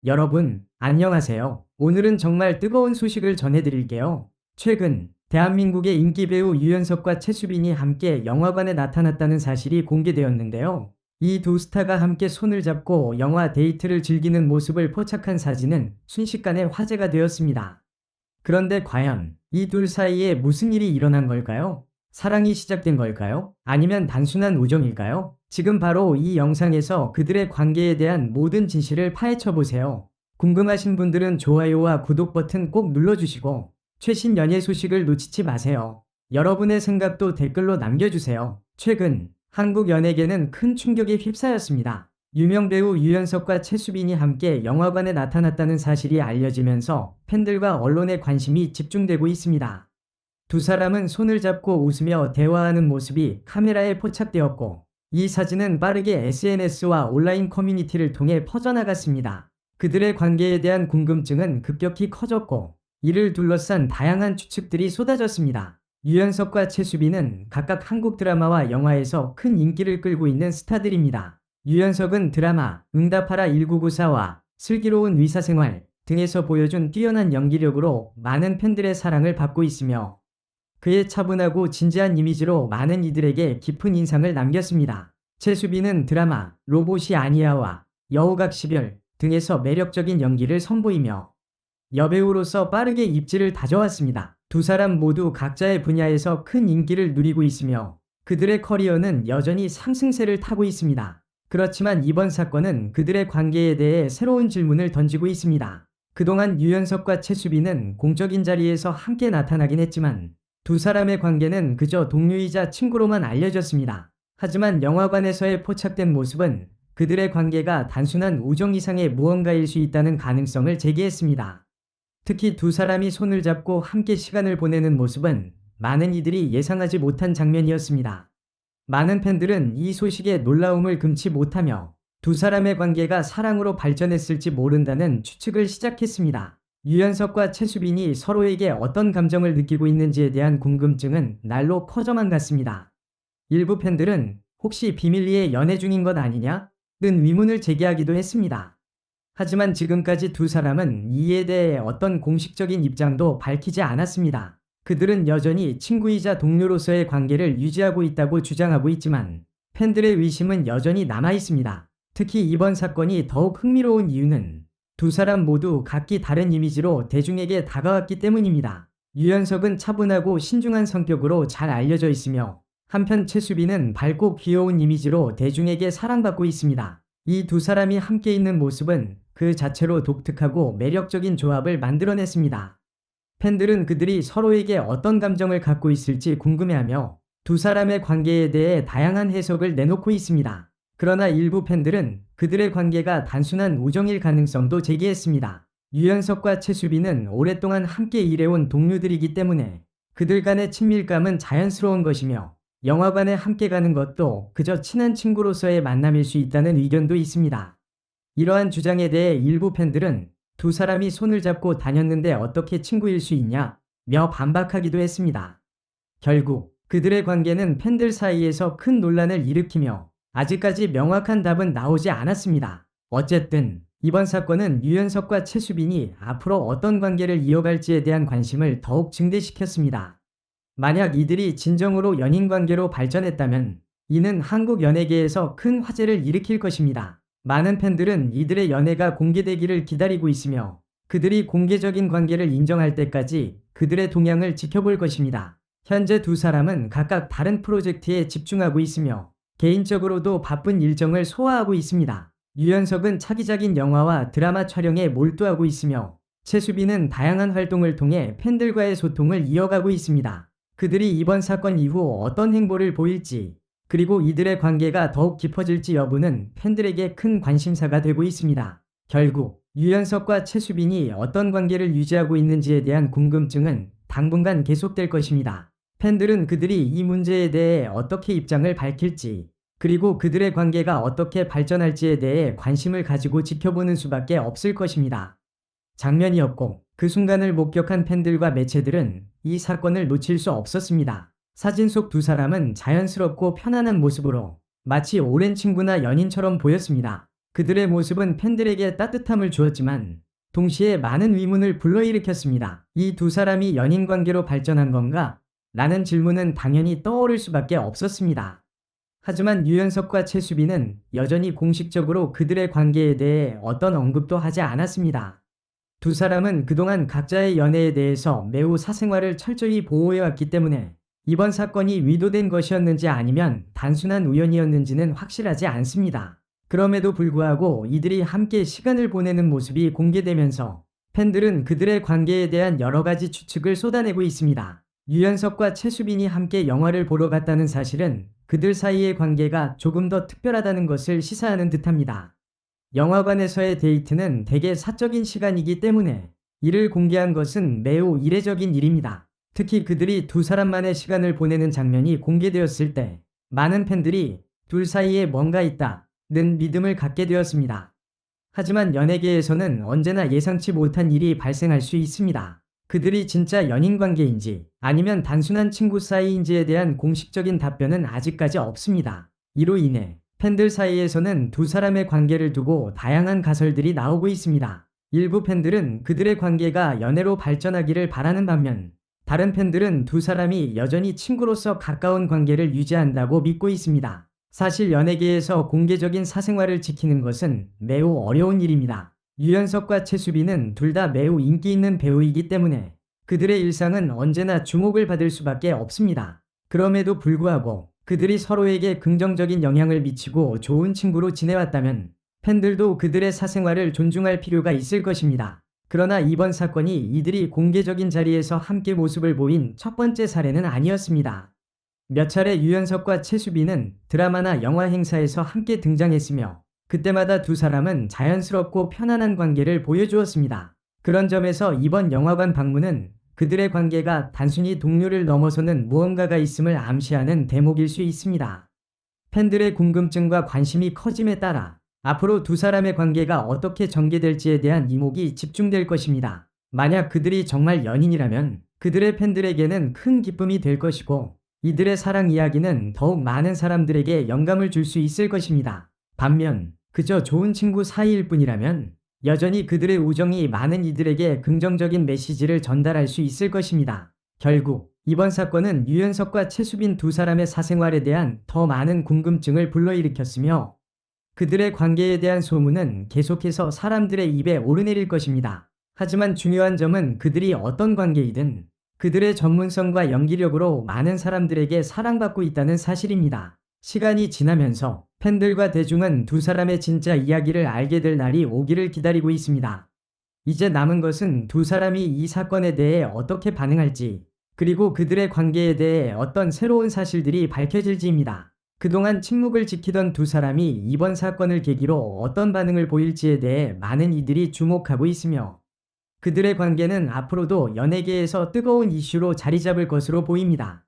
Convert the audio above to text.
여러분, 안녕하세요. 오늘은 정말 뜨거운 소식을 전해드릴게요. 최근 대한민국의 인기 배우 유연석과 최수빈이 함께 영화관에 나타났다는 사실이 공개되었는데요. 이 두 스타가 함께 손을 잡고 영화 데이트를 즐기는 모습을 포착한 사진은 순식간에 화제가 되었습니다. 그런데 과연 이 둘 사이에 무슨 일이 일어난 걸까요? 사랑이 시작된 걸까요? 아니면 단순한 우정일까요? 지금 바로 이 영상에서 그들의 관계에 대한 모든 진실을 파헤쳐 보세요. 궁금하신 분들은 좋아요와 구독 버튼 꼭 눌러주시고 최신 연예 소식을 놓치지 마세요. 여러분의 생각도 댓글로 남겨주세요. 최근 한국 연예계는 큰 충격에 휩싸였습니다. 유명 배우 유연석과 최수빈이 함께 영화관에 나타났다는 사실이 알려지면서 팬들과 언론의 관심이 집중되고 있습니다. 두 사람은 손을 잡고 웃으며 대화하는 모습이 카메라에 포착되었고, 이 사진은 빠르게 SNS와 온라인 커뮤니티를 통해 퍼져나갔습니다. 그들의 관계에 대한 궁금증은 급격히 커졌고, 이를 둘러싼 다양한 추측들이 쏟아졌습니다. 유연석과 최수빈은 각각 한국 드라마와 영화에서 큰 인기를 끌고 있는 스타들입니다. 유연석은 드라마 응답하라 1994와 슬기로운 의사생활 등에서 보여준 뛰어난 연기력으로 많은 팬들의 사랑을 받고 있으며, 그의 차분하고 진지한 이미지로 많은 이들에게 깊은 인상을 남겼습니다. 최수빈은 드라마 로봇이 아니야와 여우각 10열 등에서 매력적인 연기를 선보이며 여배우로서 빠르게 입지를 다져왔습니다. 두 사람 모두 각자의 분야에서 큰 인기를 누리고 있으며 그들의 커리어는 여전히 상승세를 타고 있습니다. 그렇지만 이번 사건은 그들의 관계에 대해 새로운 질문을 던지고 있습니다. 그동안 유연석과 최수빈은 공적인 자리에서 함께 나타나긴 했지만 두 사람의 관계는 그저 동료이자 친구로만 알려졌습니다. 하지만 영화관에서의 포착된 모습은 그들의 관계가 단순한 우정 이상의 무언가일 수 있다는 가능성을 제기했습니다. 특히 두 사람이 손을 잡고 함께 시간을 보내는 모습은 많은 이들이 예상하지 못한 장면이었습니다. 많은 팬들은 이 소식에 놀라움을 금치 못하며 두 사람의 관계가 사랑으로 발전했을지 모른다는 추측을 시작했습니다. 유연석과 최수빈이 서로에게 어떤 감정을 느끼고 있는지에 대한 궁금증은 날로 커져만 갔습니다. 일부 팬들은 혹시 비밀리에 연애 중인 것 아니냐? 는 의문을 제기하기도 했습니다. 하지만 지금까지 두 사람은 이에 대해 어떤 공식적인 입장도 밝히지 않았습니다. 그들은 여전히 친구이자 동료로서의 관계를 유지하고 있다고 주장하고 있지만 팬들의 의심은 여전히 남아 있습니다. 특히 이번 사건이 더욱 흥미로운 이유는 두 사람 모두 각기 다른 이미지로 대중에게 다가왔기 때문입니다. 유연석은 차분하고 신중한 성격으로 잘 알려져 있으며 한편 최수빈은 밝고 귀여운 이미지로 대중에게 사랑받고 있습니다. 이 두 사람이 함께 있는 모습은 그 자체로 독특하고 매력적인 조합을 만들어냈습니다. 팬들은 그들이 서로에게 어떤 감정을 갖고 있을지 궁금해하며 두 사람의 관계에 대해 다양한 해석을 내놓고 있습니다. 그러나 일부 팬들은 그들의 관계가 단순한 우정일 가능성도 제기했습니다. 유연석과 최수빈은 오랫동안 함께 일해온 동료들이기 때문에 그들 간의 친밀감은 자연스러운 것이며 영화관에 함께 가는 것도 그저 친한 친구로서의 만남일 수 있다는 의견도 있습니다. 이러한 주장에 대해 일부 팬들은 두 사람이 손을 잡고 다녔는데 어떻게 친구일 수 있냐? 며 반박하기도 했습니다. 결국 그들의 관계는 팬들 사이에서 큰 논란을 일으키며 아직까지 명확한 답은 나오지 않았습니다. 어쨌든 이번 사건은 유연석과 최수빈이 앞으로 어떤 관계를 이어갈지에 대한 관심을 더욱 증대시켰습니다. 만약 이들이 진정으로 연인 관계로 발전했다면 이는 한국 연예계에서 큰 화제를 일으킬 것입니다. 많은 팬들은 이들의 연애가 공개되기를 기다리고 있으며 그들이 공개적인 관계를 인정할 때까지 그들의 동향을 지켜볼 것입니다. 현재 두 사람은 각각 다른 프로젝트에 집중하고 있으며 개인적으로도 바쁜 일정을 소화하고 있습니다. 유연석은 차기작인 영화와 드라마 촬영에 몰두하고 있으며 최수빈은 다양한 활동을 통해 팬들과의 소통을 이어가고 있습니다. 그들이 이번 사건 이후 어떤 행보를 보일지 그리고 이들의 관계가 더욱 깊어질지 여부는 팬들에게 큰 관심사가 되고 있습니다. 결국 유연석과 최수빈이 어떤 관계를 유지하고 있는지에 대한 궁금증은 당분간 계속될 것입니다. 팬들은 그들이 이 문제에 대해 어떻게 입장을 밝힐지 그리고 그들의 관계가 어떻게 발전할지에 대해 관심을 가지고 지켜보는 수밖에 없을 것입니다. 장면이었고 그 순간을 목격한 팬들과 매체들은 이 사건을 놓칠 수 없었습니다. 사진 속 두 사람은 자연스럽고 편안한 모습으로 마치 오랜 친구나 연인처럼 보였습니다. 그들의 모습은 팬들에게 따뜻함을 주었지만 동시에 많은 의문을 불러일으켰습니다. 이 두 사람이 연인 관계로 발전한 건가? 라는 질문은 당연히 떠오를 수밖에 없었습니다. 하지만 유연석과 최수빈은 여전히 공식적으로 그들의 관계에 대해 어떤 언급도 하지 않았습니다. 두 사람은 그동안 각자의 연애에 대해서 매우 사생활을 철저히 보호해왔기 때문에 이번 사건이 의도된 것이었는지 아니면 단순한 우연이었는지는 확실하지 않습니다. 그럼에도 불구하고 이들이 함께 시간을 보내는 모습이 공개되면서 팬들은 그들의 관계에 대한 여러 가지 추측을 쏟아내고 있습니다. 유연석과 최수빈이 함께 영화를 보러 갔다는 사실은 그들 사이의 관계가 조금 더 특별하다는 것을 시사하는 듯합니다. 영화관에서의 데이트는 대개 사적인 시간이기 때문에 이를 공개한 것은 매우 이례적인 일입니다. 특히 그들이 두 사람만의 시간을 보내는 장면이 공개되었을 때 많은 팬들이 둘 사이에 뭔가 있다는 믿음을 갖게 되었습니다. 하지만 연예계에서는 언제나 예상치 못한 일이 발생할 수 있습니다. 그들이 진짜 연인 관계인지 아니면 단순한 친구 사이인지에 대한 공식적인 답변은 아직까지 없습니다. 이로 인해 팬들 사이에서는 두 사람의 관계를 두고 다양한 가설들이 나오고 있습니다. 일부 팬들은 그들의 관계가 연애로 발전하기를 바라는 반면 다른 팬들은 두 사람이 여전히 친구로서 가까운 관계를 유지한다고 믿고 있습니다. 사실 연예계에서 공개적인 사생활을 지키는 것은 매우 어려운 일입니다. 유연석과 최수빈은 둘 다 매우 인기 있는 배우이기 때문에 그들의 일상은 언제나 주목을 받을 수밖에 없습니다. 그럼에도 불구하고 그들이 서로에게 긍정적인 영향을 미치고 좋은 친구로 지내왔다면 팬들도 그들의 사생활을 존중할 필요가 있을 것입니다. 그러나 이번 사건이 이들이 공개적인 자리에서 함께 모습을 보인 첫 번째 사례는 아니었습니다. 몇 차례 유연석과 최수빈은 드라마나 영화 행사에서 함께 등장했으며 그때마다 두 사람은 자연스럽고 편안한 관계를 보여주었습니다. 그런 점에서 이번 영화관 방문은 그들의 관계가 단순히 동료를 넘어서는 무언가가 있음을 암시하는 대목일 수 있습니다. 팬들의 궁금증과 관심이 커짐에 따라 앞으로 두 사람의 관계가 어떻게 전개될지에 대한 이목이 집중될 것입니다. 만약 그들이 정말 연인이라면 그들의 팬들에게는 큰 기쁨이 될 것이고 이들의 사랑 이야기는 더욱 많은 사람들에게 영감을 줄 수 있을 것입니다. 반면 그저 좋은 친구 사이일 뿐이라면 여전히 그들의 우정이 많은 이들에게 긍정적인 메시지를 전달할 수 있을 것입니다. 결국 이번 사건은 유연석과 최수빈 두 사람의 사생활에 대한 더 많은 궁금증을 불러일으켰으며 그들의 관계에 대한 소문은 계속해서 사람들의 입에 오르내릴 것입니다. 하지만 중요한 점은 그들이 어떤 관계이든 그들의 전문성과 연기력으로 많은 사람들에게 사랑받고 있다는 사실입니다. 시간이 지나면서 팬들과 대중은 두 사람의 진짜 이야기를 알게 될 날이 오기를 기다리고 있습니다. 이제 남은 것은 두 사람이 이 사건에 대해 어떻게 반응할지, 그리고 그들의 관계에 대해 어떤 새로운 사실들이 밝혀질지입니다. 그동안 침묵을 지키던 두 사람이 이번 사건을 계기로 어떤 반응을 보일지에 대해 많은 이들이 주목하고 있으며 그들의 관계는 앞으로도 연예계에서 뜨거운 이슈로 자리 잡을 것으로 보입니다.